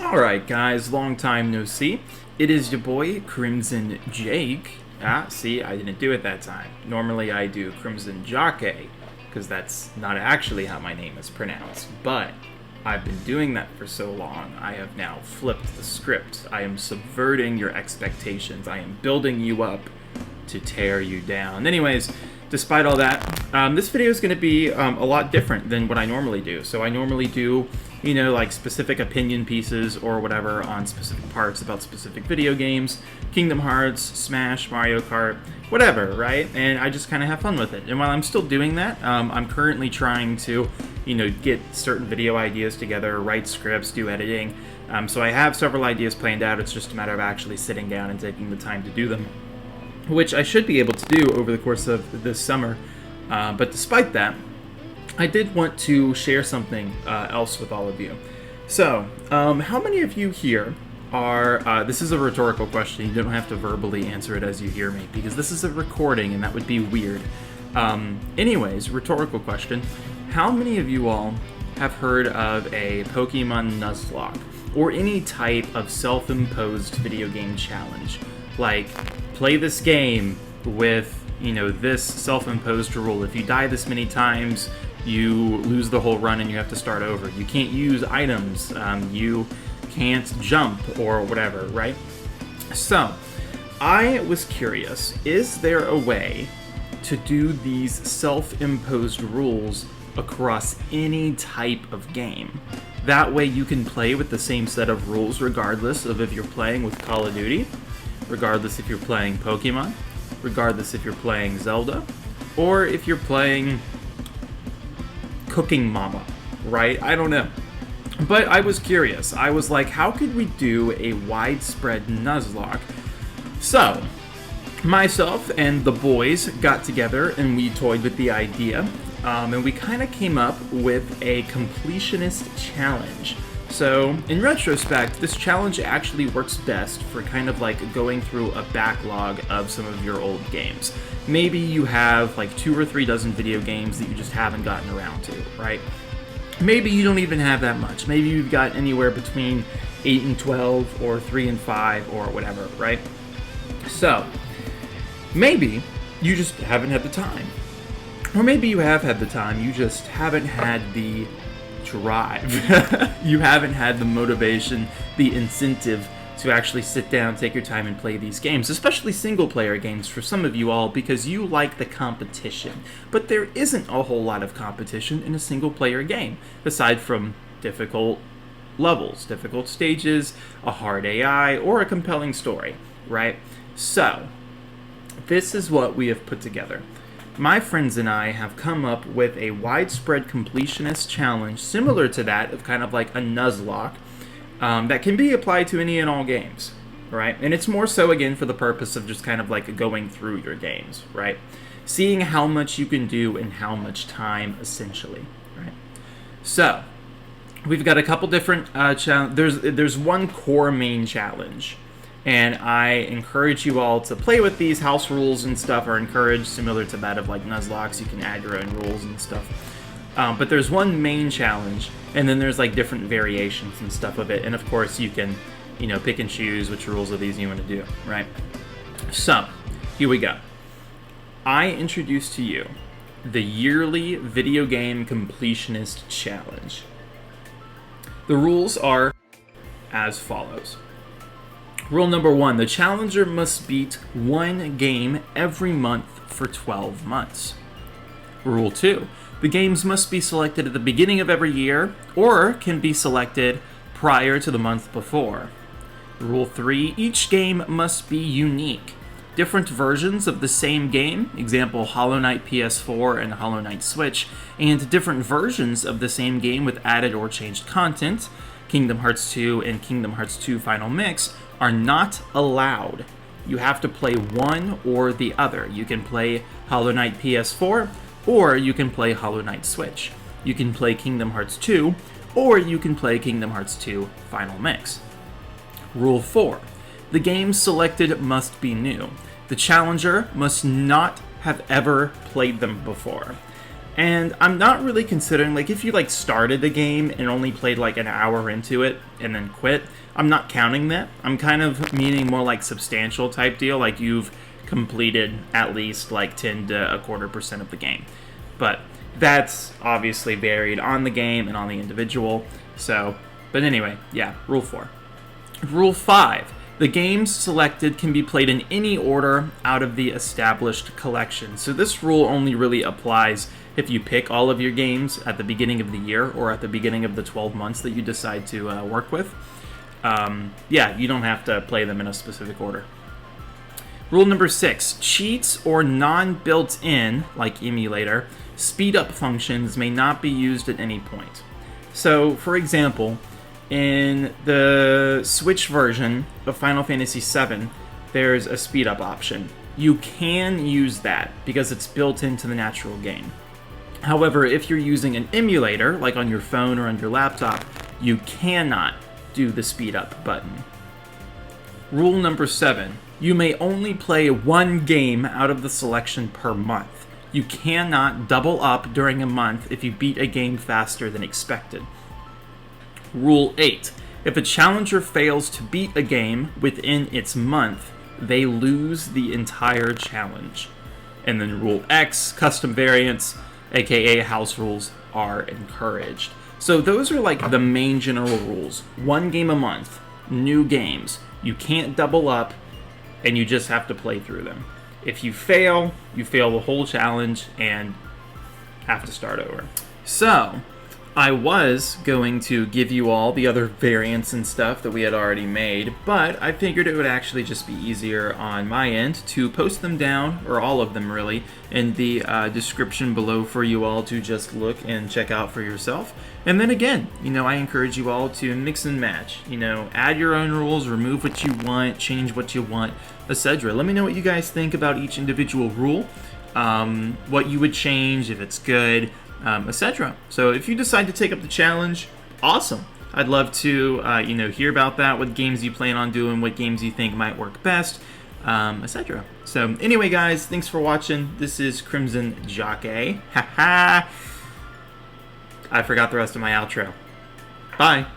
Alright guys, long time no see. It is your boy, Crimson Jake. See, I didn't do it that time. Normally I do Crimson Jake, because that's not actually how my name is pronounced. But I've been doing that for so long, I have now flipped the script. I am subverting your expectations. I am building you up to tear you down. Anyways, despite all that, this video is going to be a lot different than what I normally do. So I normally do, you know, like specific opinion pieces or whatever on specific parts about specific video games, Kingdom Hearts, Smash, Mario Kart, whatever, right? And I just kind of have fun with it. And while I'm still doing that, I'm currently trying to, you know, get certain video ideas together, write scripts, do editing. So I have several ideas planned out. It's just a matter of actually sitting down and taking the time to do them, which I should be able to do over the course of this summer. But despite that, I did want to share something else with all of you. So, how many of you here are, this is a rhetorical question, you don't have to verbally answer it as you hear me, because this is a recording and that would be weird. Anyways, rhetorical question, how many of you all have heard of a Pokemon Nuzlocke, or any type of self-imposed video game challenge? Like, play this game with, you know, this self-imposed rule. If you die this many times, you lose the whole run and you have to start over. You can't use items, you can't jump or whatever, right? So, I was curious, is there a way to do these self-imposed rules across any type of game? That way you can play with the same set of rules regardless of if you're playing with Call of Duty, regardless if you're playing Pokemon, regardless if you're playing Zelda, or if you're playing Cooking Mama, right? I don't know. But I was curious. I was like, how could we do a widespread Nuzlocke? So, myself and the boys got together and we toyed with the idea, and we kind of came up with a completionist challenge. So, in retrospect, this challenge actually works best for kind of like going through a backlog of some of your old games. Maybe you have like 2 or 3 dozen video games that you just haven't gotten around to, right? Maybe you don't even have that much. Maybe you've got anywhere between 8 and 12 or 3 and 5 or whatever, right? So, maybe you just haven't had the time. Or maybe you have had the time, you just haven't had the drive. You haven't had the motivation, the incentive to actually sit down, take your time and play these games, especially single player games for some of you all, because you like the competition. But there isn't a whole lot of competition in a single player game, aside from difficult levels, difficult stages, a hard AI, or a compelling story, right? So, this is what we have put together. My friends and I have come up with a widespread completionist challenge similar to that of kind of like a Nuzlocke that can be applied to any and all games, right? And it's more so, again, for the purpose of just kind of like going through your games, right? Seeing how much you can do in how much time, essentially, right? So, we've got a couple different challenges. There's one core main challenge. And I encourage you all to play with these. House rules and stuff are encouraged, similar to that of like Nuzlocks. You can add your own rules and stuff. But there's one main challenge, and then there's like different variations and stuff of it. And of course, you can, you know, pick and choose which rules of these you want to do, right? So, here we go. I introduce to you the yearly video game completionist challenge. The rules are as follows. Rule number 1, the challenger must beat one game every month for 12 months. Rule 2, the games must be selected at the beginning of every year, or can be selected prior to the month before. Rule 3, each game must be unique. Different versions of the same game, example Hollow Knight PS4 and Hollow Knight Switch, and different versions of the same game with added or changed content, Kingdom Hearts 2 and Kingdom Hearts 2 Final Mix, are not allowed. You have to play one or the other. You can play Hollow Knight PS4, or you can play Hollow Knight Switch. You can play Kingdom Hearts 2, or you can play Kingdom Hearts 2 Final Mix. Rule 4. The games selected must be new. The challenger must not have ever played them before. And I'm not really considering, like, if you, like, started the game and only played, like, an hour into it and then quit, I'm not counting that. I'm kind of meaning more like substantial type deal, like you've completed at least, like, 10 to a quarter % of the game. But that's obviously varied on the game and on the individual. So, but anyway, yeah, Rule 4. Rule 5. The games selected can be played in any order out of the established collection. So this rule only really applies if you pick all of your games at the beginning of the year or at the beginning of the 12 months that you decide to work with. Yeah, you don't have to play them in a specific order. Rule number 6. Cheats or non-built-in, like emulator, speed-up functions may not be used at any point. So, for example, in the Switch version of Final Fantasy VII, there's a speed-up option. You can use that because it's built into the natural game. However, if you're using an emulator, like on your phone or on your laptop, you cannot do the speed-up button. Rule number 7. You may only play one game out of the selection per month. You cannot double up during a month if you beat a game faster than expected. Rule 8. If a challenger fails to beat a game within its month, they lose the entire challenge. And then Rule X, custom variants, aka house rules, are encouraged. So those are like the main general rules. One game a month, new games. You can't double up, and you just have to play through them. If you fail the whole challenge and have to start over. So, I was going to give you all the other variants and stuff that we had already made, but I figured it would actually just be easier on my end to post them down, or all of them really, in the description below for you all to just look and check out for yourself. And then again, I encourage you all to mix and match. Add your own rules, remove what you want, change what you want, etc. Let me know what you guys think about each individual rule, what you would change, if it's good, etc. So if you decide to take up the challenge, awesome. I'd love to, hear about that, what games you plan on doing, what games you think might work best, etc. So anyway, guys, thanks for watching. This is Crimson Jockey. Haha. I forgot the rest of my outro. Bye.